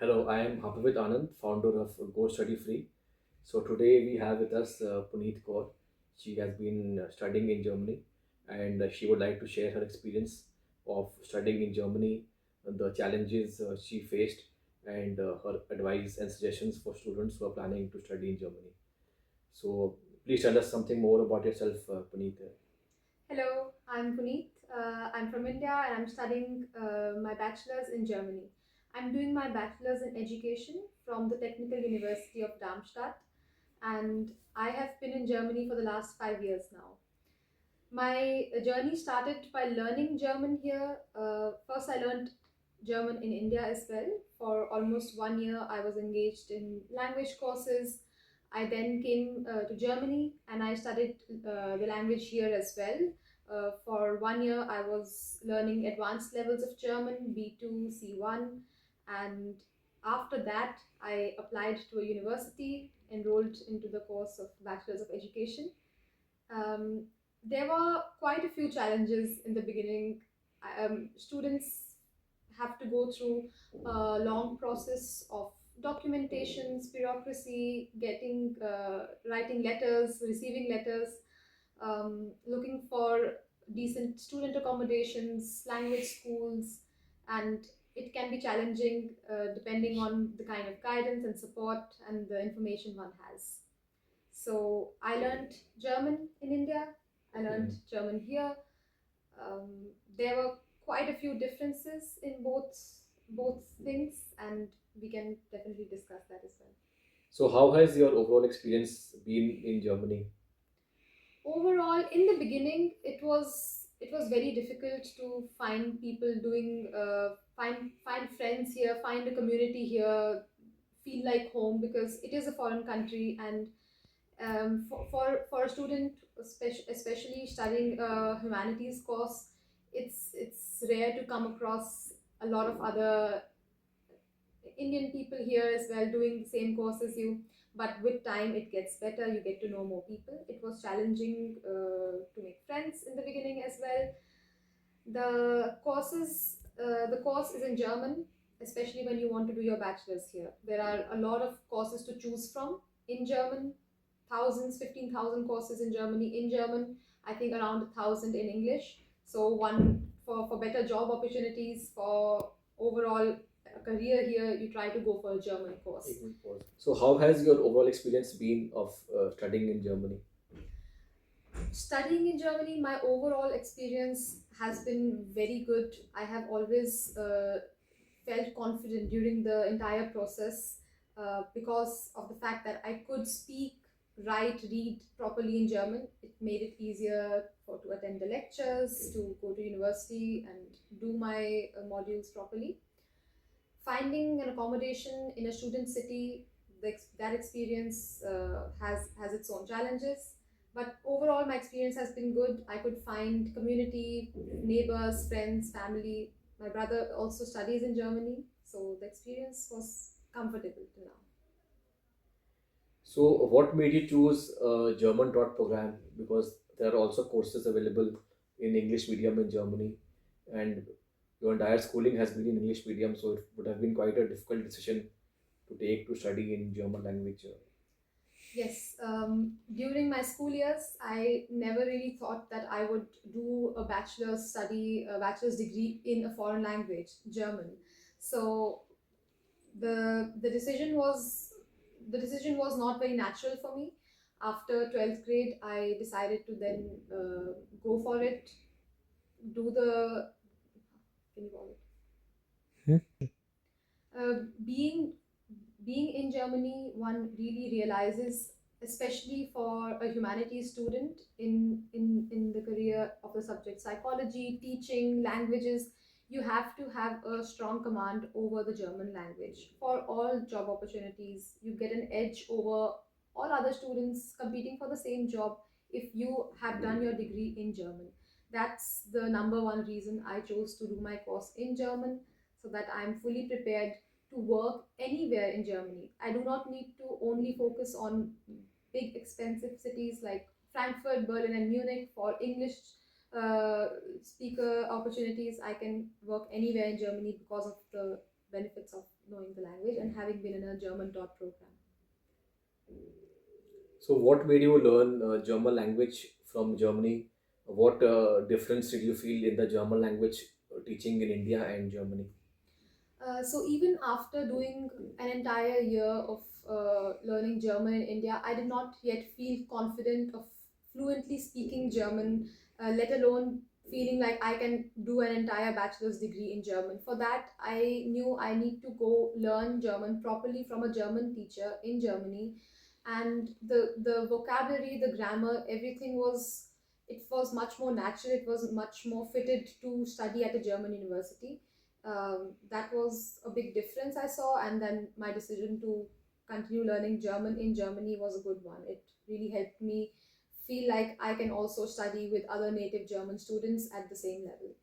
Hello, I am Mahapavit Anand, founder of Go Study Free. So today we have with us Puneet Kaur. She has been studying in Germany, and she would like to share her experience of studying in Germany, the challenges she faced, and her advice and suggestions for students who are planning to study in Germany. So please tell us something more about yourself, Puneet. Hello, I'm Puneet. I'm from India and I'm studying my bachelor's in Germany. I'm doing my bachelor's in education from the Technical University of Darmstadt, and I have been in Germany for the last 5 years now. My journey started by learning German here. First, I learned German in India as well. For almost 1 year, I was engaged in language courses. I then came to Germany and I studied the language here as well. For 1 year, I was learning advanced levels of German, B2, C1, and after that, I applied to a university, enrolled into the course of Bachelor's of Education. um, there were quite a few challenges in the beginning. Students have to go through a long process of documentations, bureaucracy, getting writing letters, receiving letters, looking for decent student accommodations, language schools, and it can be challenging depending on the kind of guidance and support and the information one has. So I learned German in India. I learned German here. There were quite a few differences in both things, and we can definitely discuss that as well. So how has your overall experience been in Germany? Overall, in the beginning, it was very difficult to find people doing find friends here, find a community here, feel like home because it is a foreign country and for a student, especially studying a humanities course, it's rare to come across a lot of other Indian people here as well doing the same course as you. But with time, it gets better. You get to know more people. It was challenging to make friends in the beginning as well. The course is in German, especially when you want to do your bachelor's here. There are a lot of courses to choose from in German, thousands, 15,000 courses in Germany in German. I think around 1,000 in English. So one for better job opportunities, for overall career here, you try to go for a German course. So how has your overall experience been of studying in Germany? Studying in Germany, my overall experience has been very good. I have always felt confident during the entire process because of the fact that I could speak, write, read properly in German. It made it easier to attend the lectures, to go to university and do my modules properly. Finding an accommodation in a student city, that experience has its own challenges, but overall my experience has been good. I could find community, neighbors, friends, family. My brother also studies in Germany, so the experience was comfortable to now. So, what made you choose a German taught program? Because there are also courses available in English medium in Germany, and your entire schooling has been in English medium, so it would have been quite a difficult decision to take to study in German language. Yes, during my school years, I never really thought that I would do a bachelor's degree in a foreign language, German. So the decision was not very natural for me. After 12th grade, I decided to then go for it, do the can you call it being in Germany, one really realizes, especially for a humanities student in the career of the subject psychology, teaching, languages, you have to have a strong command over the German language. For all job opportunities, you get an edge over all other students competing for the same job if you have done your degree in German. That's the number one reason I chose to do my course in German, so that I'm fully prepared to work anywhere in Germany. I do not need to only focus on big expensive cities like Frankfurt, Berlin, and Munich for English uh, speaker opportunities. I can work anywhere in Germany because of the benefits of knowing the language and having been in a German taught program. So, what made you learn German language from Germany? What difference did you feel in the German language teaching in India and Germany? So even after doing an entire year of learning German in India, I did not yet feel confident of fluently speaking German, let alone feeling like I can do an entire bachelor's degree in German. For that, I knew I need to go learn German properly from a German teacher in Germany, and the vocabulary, the grammar, everything was, it was much more natural. It was much more fitted to study at a German university. That was a big difference I saw, and then my decision to continue learning German in Germany was a good one. It really helped me feel like I can also study with other native German students at the same level.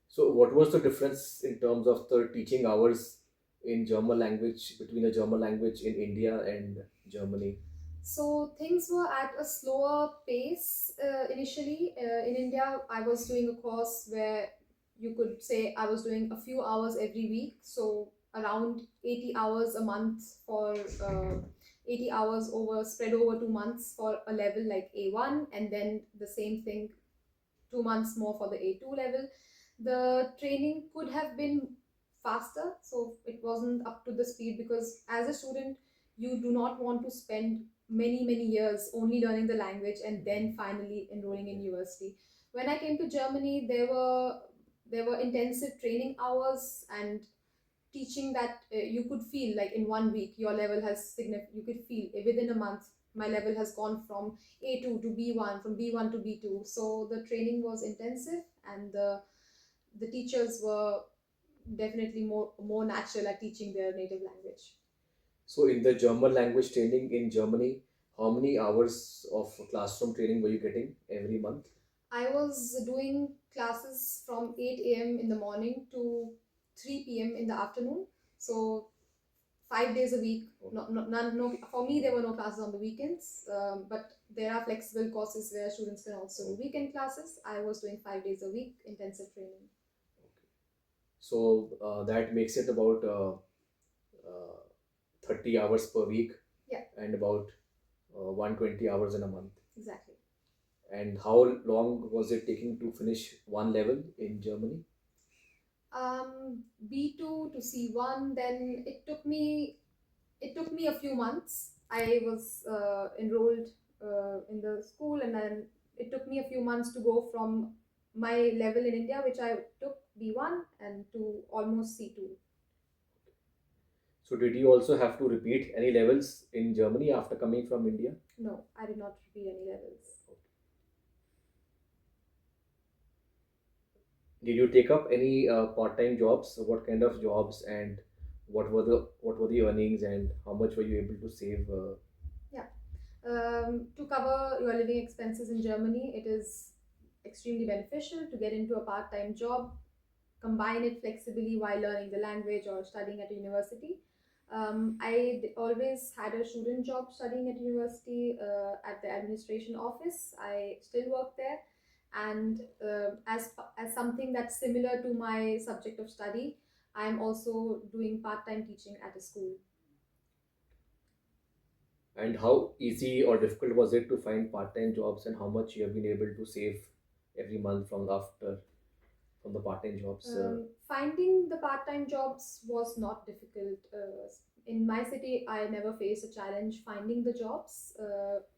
So, what was the difference in terms of the teaching hours in German language between the German language in India and Germany? So things were at a slower pace initially. In India, I was doing a course where you could say I was doing a few hours every week, so around 80 hours a month for 80 hours over spread over 2 months for a level like A1, and then the same thing 2 months more for the A2 level. The training could have been faster, so it wasn't up to the speed, because as a student, you do not want to spend many years only learning the language and then finally enrolling in university. When I came to Germany, there were intensive training hours and teaching that you could feel like in 1 week your level has you could feel within a month my level has gone from A2 to B1, from B1 to B2. So the training was intensive, and the teachers were definitely more natural at teaching their native language. So, in the German language training in Germany, how many hours of classroom training were you getting every month? I was doing classes from 8 a.m. in the morning to 3 p.m. in the afternoon. So 5 days a week. No, no, none, no. For me, there were no classes on the weekends, but there are flexible courses where students can also do weekend classes. I was doing 5 days a week intensive training. So, that makes it about 30 hours per week Yeah, and about 120 hours in a month. exactly. And how long was it taking to finish one level in Germany? B2 to C1. Then it took me a few months. I was enrolled in the school, and then it took me a few months to go from my level in India, which I took B1, and to almost C2. So, did you also have to repeat any levels in Germany after coming from India? No, I did not repeat any levels. Did you take up any part-time jobs? What kind of jobs, and what were the earnings, and how much were you able to save? Yeah. To cover your living expenses in Germany, it is extremely beneficial to get into a part time job, combine it flexibly while learning the language or studying at a university. Always had a student job studying at university at the administration office. I still work there, and as something that's similar to my subject of study, I'm also doing part time teaching at a school. And how easy or difficult was it to find part-time jobs, and how much you have been able to save every month from the part-time jobs? Finding the part-time jobs was not difficult. In my city, I never faced a challenge finding the jobs.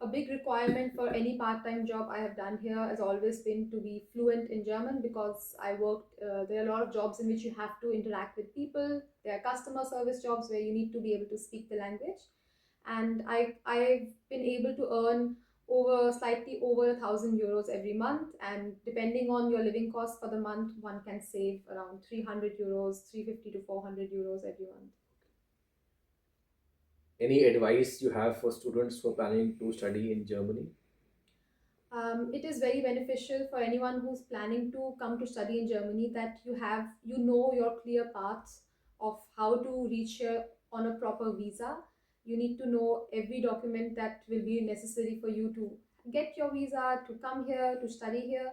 A big requirement for any part-time job I have done here has always been to be fluent in German, because I worked. There are a lot of jobs in which you have to interact with people. There are customer service jobs where you need to be able to speak the language, and I've been able to earn over slightly over €1,000 every month, and depending on your living cost for the month, one can save around €300, 350 to €400 every month. Any advice you have for students who are planning to study in Germany? It is very beneficial for anyone who's planning to come to study in Germany that you know your clear paths of how to reach here on a proper visa. You need to know every document that will be necessary for you to get your visa, to come here, to study here.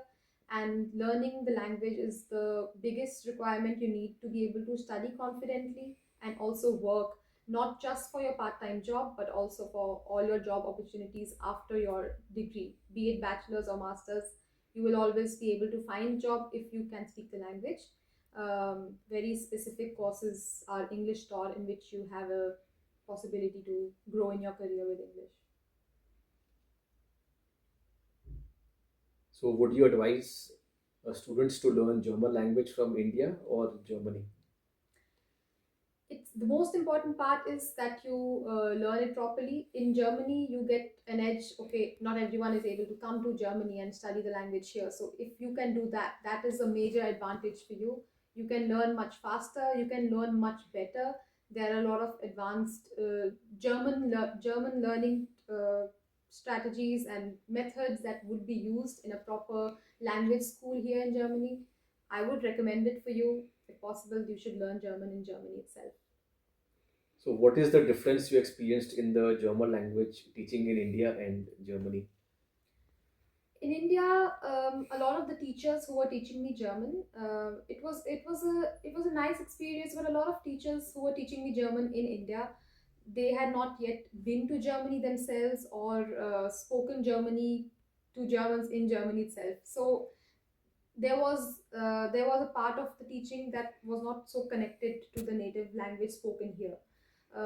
and learning the language is the biggest requirement you need to be able to study confidently and also work, not just for your part-time job but also for all your job opportunities after your degree, be it bachelor's or master's. You will always be able to find job if you can speak the language. Very specific courses are English taught in which you have a possibility to grow in your career with English. So, would you advise students to learn German language from India or Germany? It's the most important part is that you learn it properly. In Germany, you get an edge. Okay, not everyone is able to come to Germany and study the language here. So if you can do that, that is a major advantage for you. You can learn much faster. You can learn much better. There are a lot of advanced German learning strategies and methods that would be used in a proper language school here in Germany. I would recommend it for you. If possible, you should learn German in Germany itself. So, what is the difference you experienced in the German language teaching in India and Germany? In India, a lot of the teachers who were teaching me German, it was a nice experience. But a lot of teachers who were teaching me German in India, they had not yet been to Germany themselves or spoken Germany to Germans in Germany itself. So there was a part of the teaching that was not so connected to the native language spoken here.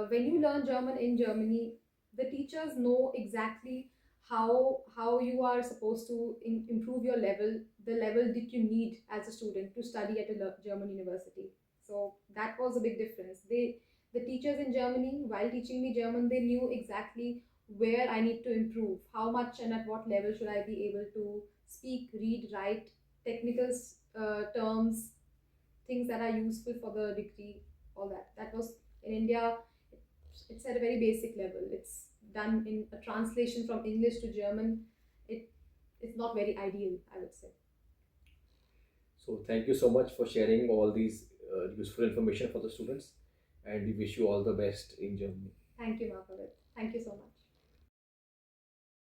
When you learn German in Germany, the teachers know exactly how you are supposed to improve your level, the level that you need as a student to study at a German university. So that was a big difference. The teachers in Germany, while teaching me German, they knew exactly where I need to improve, how much and at what level should I be able to speak, read, write, technical terms, things that are useful for the degree, all that. That was in India. It's at a very basic level. It's done in a translation from English to German. It is not very ideal, I would say. So, thank you so much for sharing all these useful information for the students, and we wish you all the best in Germany. Thank you, Mahapavit. Thank you so much.